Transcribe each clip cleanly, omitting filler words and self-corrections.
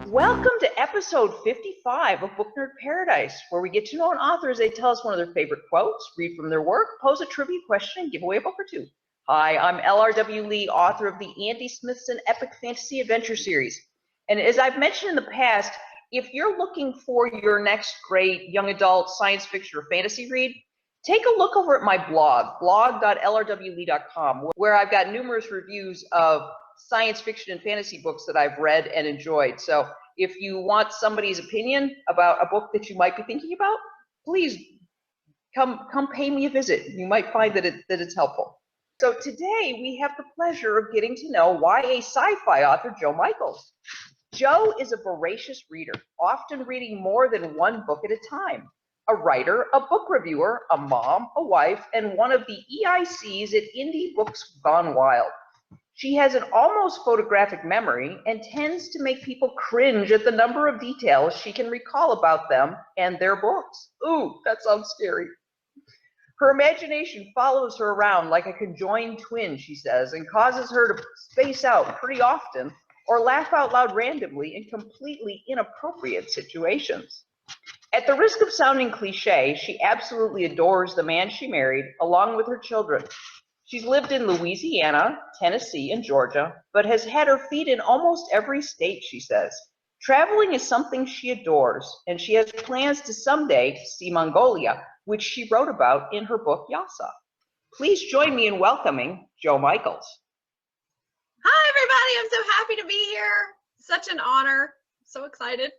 Welcome to episode 55 of Book Nerd Paradise, where we get to know an author as they tell us one of their favorite quotes, read from their work, pose a trivia question, and give away a book or two. Hi, I'm LRW Lee, author of the Andy Smithson Epic Fantasy Adventure Series. And as I've mentioned in the past, if you're looking for your next great young adult science fiction or fantasy read, take a look over at my blog.lrwlee.com, where I've got numerous reviews of science fiction and fantasy books that I've read and enjoyed. So if you want somebody's opinion about a book that you might be thinking about, please come pay me a visit. You might find that it's helpful. So today we have the pleasure of getting to know YA sci-fi author Joe Michaels. Joe is a voracious reader, often reading more than one book at a time. A writer, a book reviewer, a mom, a wife, and one of the EICs at Indie Books Gone Wild. She has an almost photographic memory and tends to make people cringe at the number of details she can recall about them and their books. Ooh, that sounds scary. Her imagination follows her around like a conjoined twin, she says, and causes her to space out pretty often or laugh out loud randomly in completely inappropriate situations. At the risk of sounding cliche, she absolutely adores the man she married, along with her children. She's lived in Louisiana, Tennessee, and Georgia, but has had her feet in almost every state, she says. Traveling is something she adores, and she has plans to someday see Mongolia, which she wrote about in her book, Yasa. Please join me in welcoming Joe Michaels. Hi, everybody. I'm so happy to be here. Such an honor. So excited.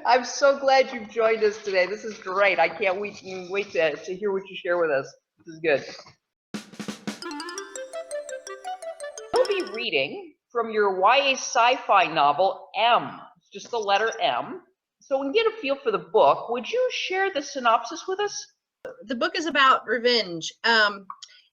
I'm so glad you've joined us today. This is great. I can't wait to hear what you share with us. This is good. You'll be reading from your YA sci-fi novel, M. It's just the letter M. So we can get a feel for the book. Would you share the synopsis with us? The book is about revenge.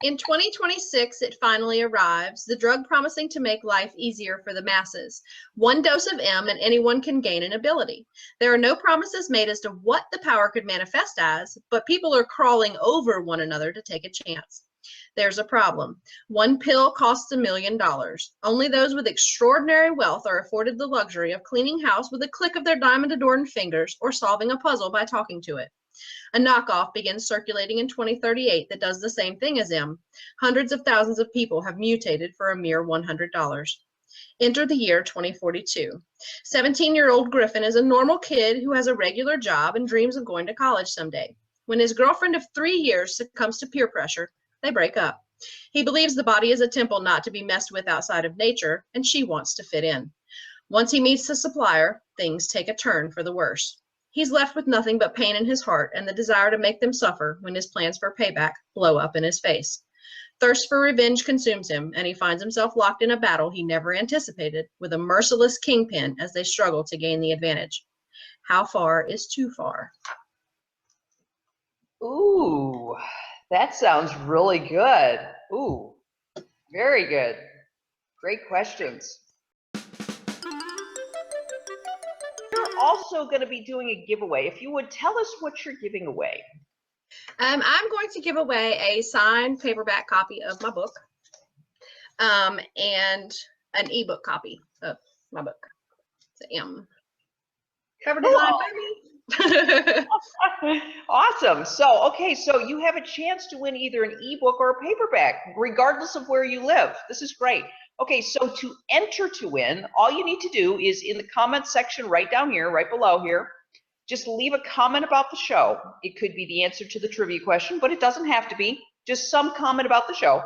In 2026, it finally arrives, the drug promising to make life easier for the masses. One dose of M and anyone can gain an ability. There are no promises made as to what the power could manifest as, but people are crawling over one another to take a chance. There's a problem. One pill costs $1 million. Only those with extraordinary wealth are afforded the luxury of cleaning house with a click of their diamond-adorned fingers or solving a puzzle by talking to it. A knockoff begins circulating in 2038 that does the same thing as M. Hundreds of thousands of people have mutated for a mere $100. Enter the year 2042. 17-year-old Griffin is a normal kid who has a regular job and dreams of going to college someday. When his girlfriend of 3 years succumbs to peer pressure, they break up. He believes the body is a temple not to be messed with outside of nature, and she wants to fit in. Once he meets the supplier, things take a turn for the worse. He's left with nothing but pain in his heart and the desire to make them suffer when his plans for payback blow up in his face. Thirst for revenge consumes him, and he finds himself locked in a battle he never anticipated with a merciless kingpin as they struggle to gain the advantage. How far is too far? Ooh, that sounds really good. Ooh, very good. Great questions. You're also going to be doing a giveaway. If you would tell us what you're giving away. I'm going to give away a signed paperback copy of my book and an ebook copy of my book. It's M. Cover design by me. Awesome. So you have a chance to win either an ebook or a paperback, regardless of where you live. This is great. Okay, so to enter to win, all you need to do is in the comment section right down here, right below here, just leave a comment about the show. It could be the answer to the trivia question, but it doesn't have to be. Just some comment about the show.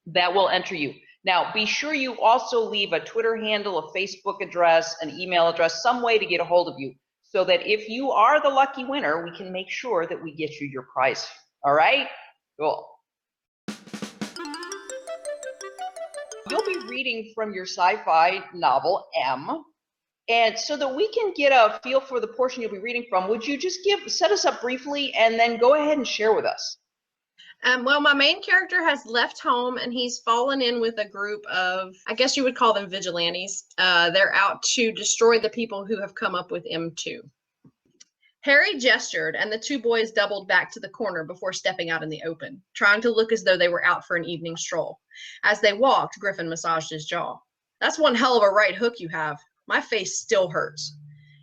That will enter you. Now, be sure you also leave a Twitter handle, a Facebook address, an email address, some way to get a hold of you, so that if you are the lucky winner, we can make sure that we get you your prize. All right? Cool. You'll be reading from your sci-fi novel, M. And so that we can get a feel for the portion you'll be reading from, would you just set us up briefly and then go ahead and share with us? Well, my main character has left home and he's fallen in with a group of, I guess you would call them vigilantes. They're out to destroy the people who have come up with M2. Harry gestured, and the two boys doubled back to the corner before stepping out in the open, trying to look as though they were out for an evening stroll. As they walked, Griffin massaged his jaw. That's one hell of a right hook you have. My face still hurts.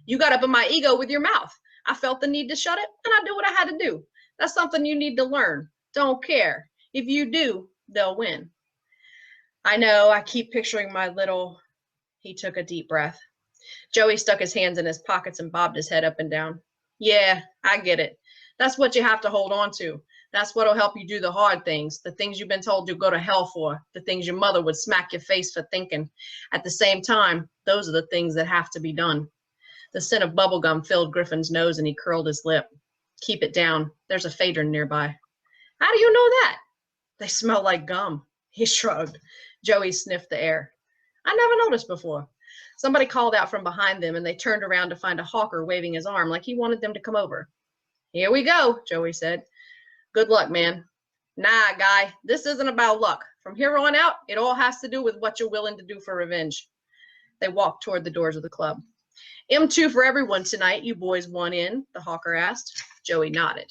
You got up in my ego with your mouth. I felt the need to shut it, and I did what I had to do. That's something you need to learn. Don't care. If you do, they'll win. I know, I keep picturing my little... He took a deep breath. Joey stuck his hands in his pockets and bobbed his head up and down. Yeah, I get it. That's what you have to hold on to. That's what'll help you do the hard things, the things you've been told to go to hell for, the things your mother would smack your face for thinking. At the same time, those are the things that have to be done. The scent of bubblegum filled Griffin's nose and he curled his lip. Keep it down. There's a phaedron nearby. How do you know that? They smell like gum. He shrugged. Joey sniffed the air. I never noticed before. Somebody called out from behind them, and they turned around to find a hawker waving his arm like he wanted them to come over. Here we go, Joey said. Good luck, man. Nah, guy, this isn't about luck. From here on out, it all has to do with what you're willing to do for revenge. They walked toward the doors of the club. M2 for everyone tonight, you boys want in? The hawker asked. Joey nodded.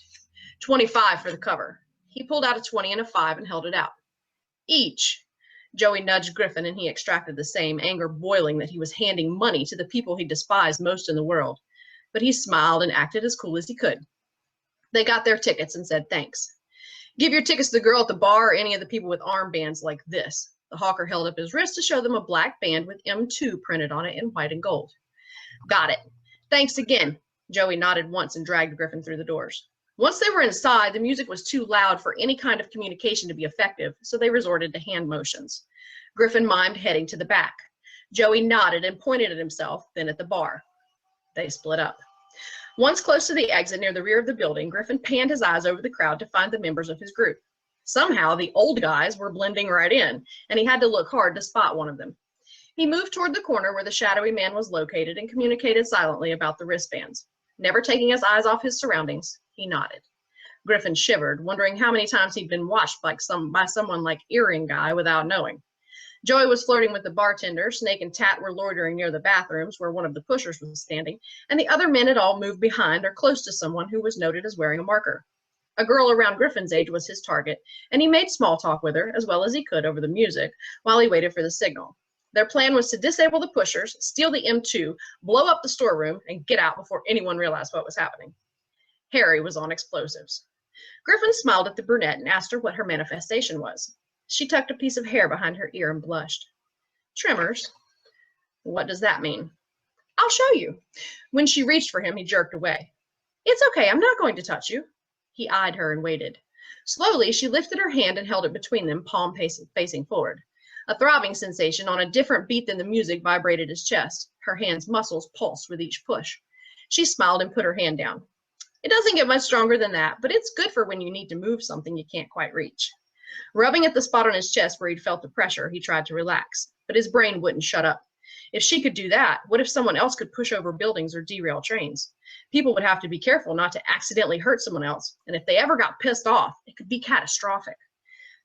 25 for the cover. He pulled out a 20 and a 5 and held it out. Each. Joey nudged Griffin, and he extracted the same, anger boiling that he was handing money to the people he despised most in the world. But he smiled and acted as cool as he could. They got their tickets and said thanks. Give your tickets to the girl at the bar or any of the people with armbands like this. The hawker held up his wrist to show them a black band with M2 printed on it in white and gold. Got it. Thanks again. Joey nodded once and dragged Griffin through the doors. Once they were inside, the music was too loud for any kind of communication to be effective, so they resorted to hand motions. Griffin mimed heading to the back. Joey nodded and pointed at himself, then at the bar. They split up. Once close to the exit near the rear of the building, Griffin panned his eyes over the crowd to find the members of his group. Somehow, the old guys were blending right in, and he had to look hard to spot one of them. He moved toward the corner where the shadowy man was located and communicated silently about the wristbands. Never taking his eyes off his surroundings, he nodded. Griffin shivered, wondering how many times he'd been watched by someone like Earring Guy without knowing. Joey was flirting with the bartender, Snake and Tat were loitering near the bathrooms where one of the pushers was standing, and the other men had all moved behind or close to someone who was noted as wearing a marker. A girl around Griffin's age was his target, and he made small talk with her as well as he could over the music while he waited for the signal. Their plan was to disable the pushers, steal the M2, blow up the storeroom, and get out before anyone realized what was happening. Harry was on explosives. Griffin smiled at the brunette and asked her what her manifestation was. She tucked a piece of hair behind her ear and blushed. Tremors? What does that mean? I'll show you. When she reached for him, he jerked away. It's okay, I'm not going to touch you. He eyed her and waited. Slowly, she lifted her hand and held it between them, palm facing forward. A throbbing sensation on a different beat than the music vibrated his chest. Her hand's muscles pulsed with each push. She smiled and put her hand down. It doesn't get much stronger than that, but it's good for when you need to move something you can't quite reach. Rubbing at the spot on his chest where he'd felt the pressure, he tried to relax, but his brain wouldn't shut up. If she could do that, what if someone else could push over buildings or derail trains? People would have to be careful not to accidentally hurt someone else, and if they ever got pissed off, it could be catastrophic.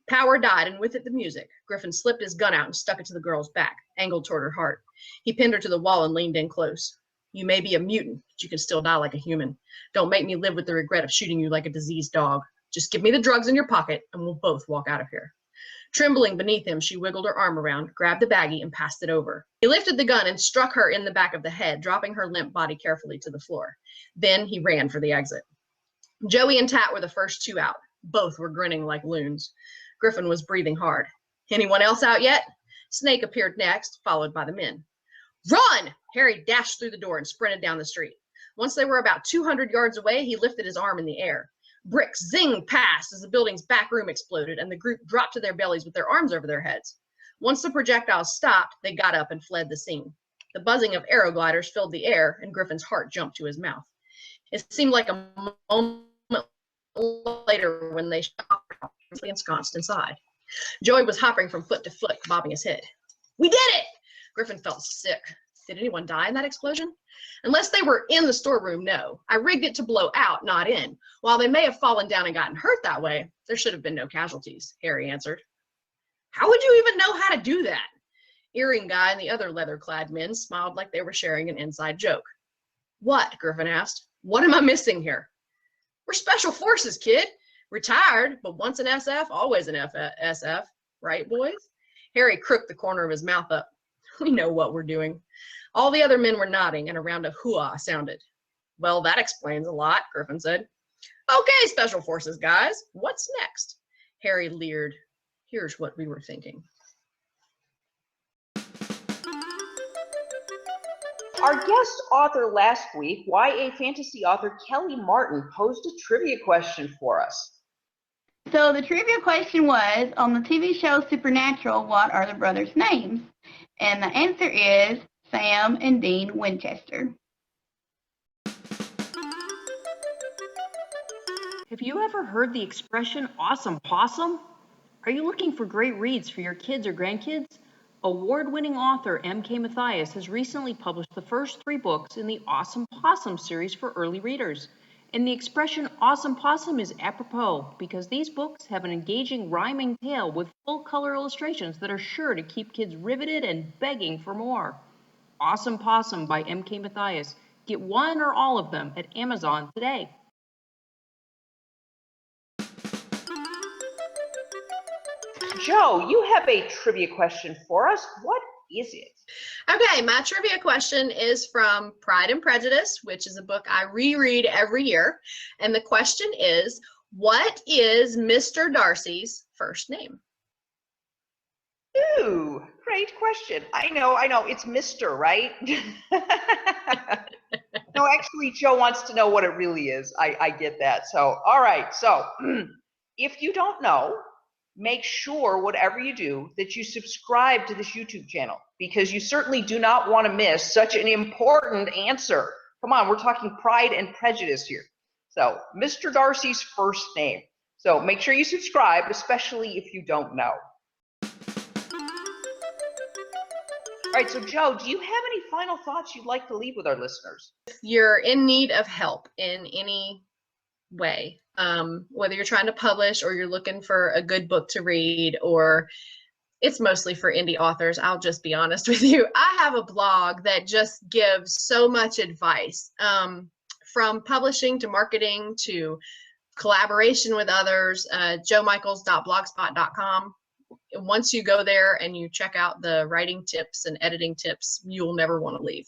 Power died, and with it the music. Griffin slipped his gun out and stuck it to the girl's back, angled toward her heart. He pinned her to the wall and leaned in close. You may be a mutant, but you can still die like a human. Don't make me live with the regret of shooting you like a diseased dog. Just give me the drugs in your pocket, and we'll both walk out of here. Trembling beneath him, she wiggled her arm around, grabbed the baggie, and passed it over. He lifted the gun and struck her in the back of the head, dropping her limp body carefully to the floor. Then he ran for the exit. Joey and Tat were the first two out. Both were grinning like loons. Griffin was breathing hard. Anyone else out yet? Snake appeared next, followed by the men. Run! Harry dashed through the door and sprinted down the street. Once they were about 200 yards away, he lifted his arm in the air. Bricks zinged past as the building's back room exploded, and the group dropped to their bellies with their arms over their heads. Once the projectiles stopped, they got up and fled the scene. The buzzing of arrow gliders filled the air, and Griffin's heart jumped to his mouth. It seemed like a moment later when they shot ensconced inside. Joey was hopping from foot to foot, bobbing his head. We did it! Griffin felt sick. Did anyone die in that explosion? Unless they were in the storeroom, no. I rigged it to blow out, not in. While they may have fallen down and gotten hurt that way, there should have been no casualties, Harry answered. How would you even know how to do that? Earring Guy and the other leather-clad men smiled like they were sharing an inside joke. What? Griffin asked. What am I missing here? We're special forces, kid. Retired, but once an SF, always an SF. Right, boys? Harry crooked the corner of his mouth up. We know what we're doing. All the other men were nodding, and a round of hooah sounded. Well, that explains a lot, Griffin said. Okay, special forces guys, what's next? Harry leered. Here's what we were thinking. Our guest author last week, YA fantasy author Kelly Martin, posed a trivia question for us. So the trivia question was, on the TV show Supernatural, what are the brothers' names? And the answer is Sam and Dean Winchester. Have you ever heard the expression awesome possum? Are you looking for great reads for your kids or grandkids? Award-winning author M.K. Mathias has recently published the first 3 books in the Awesome Possum series for early readers. And the expression awesome possum is apropos because these books have an engaging rhyming tale with full color illustrations that are sure to keep kids riveted and begging for more. Awesome Possum by M.K. Mathias. Get one or all of them at Amazon today. Joe, you have a trivia question for us. What is it? Okay, my trivia question is from Pride and Prejudice, which is a book I reread every year. And the question is, what is Mr. Darcy's first name? Ooh, great question. I know. It's Mr., right? No, actually, Joe wants to know what it really is. I get that. So, all right. So, if you don't know, make sure, whatever you do, that you subscribe to this YouTube channel, because you certainly do not want to miss such an important answer. Come on, we're talking Pride and Prejudice here. So, Mr. Darcy's first name. So, make sure you subscribe, especially if you don't know. All right, so Joe, do you have any final thoughts you'd like to leave with our listeners? If you're in need of help in any way, whether you're trying to publish or you're looking for a good book to read, or it's mostly for indie authors, I'll just be honest with you. I have a blog that just gives so much advice, from publishing to marketing to collaboration with others, joemichaels.blogspot.com. Once you go there and you check out the writing tips and editing tips, you'll never want to leave.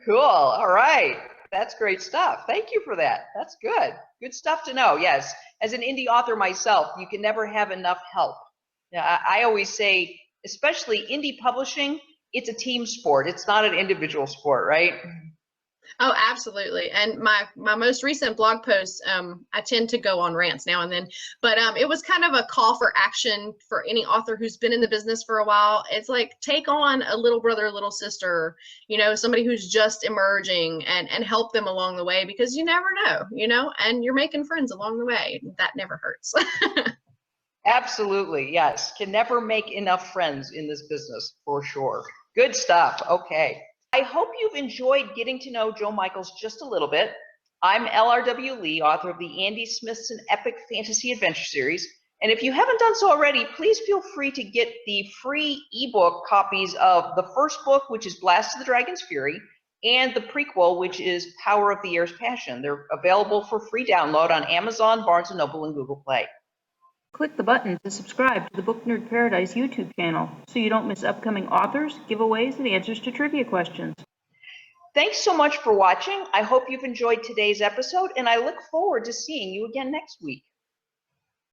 Cool. All right. That's great stuff. Thank you for that. That's good. Good stuff to know. Yes. As an indie author myself, you can never have enough help. I always say, especially indie publishing, it's a team sport. It's not an individual sport, right? Oh, absolutely. And my most recent blog post, I tend to go on rants now and then, but it was kind of a call for action for any author who's been in the business for a while. It's like, take on a little brother, little sister, somebody who's just emerging, and help them along the way, because you never know, and you're making friends along the way. That never hurts. Absolutely. Yes. Can never make enough friends in this business, for sure. Good stuff. Okay. I hope you've enjoyed getting to know Joe Michaels just a little bit. I'm L.R.W. Lee, author of the Andy Smithson Epic Fantasy Adventure Series. And if you haven't done so already, please feel free to get the free ebook copies of the first book, which is Blast of the Dragon's Fury, and the prequel, which is Power of the Air's Passion. They're available for free download on Amazon, Barnes & Noble, and Google Play. Click the button to subscribe to the Book Nerd Paradise YouTube channel so you don't miss upcoming authors, giveaways, and answers to trivia questions. Thanks so much for watching. I hope you've enjoyed today's episode, and I look forward to seeing you again next week.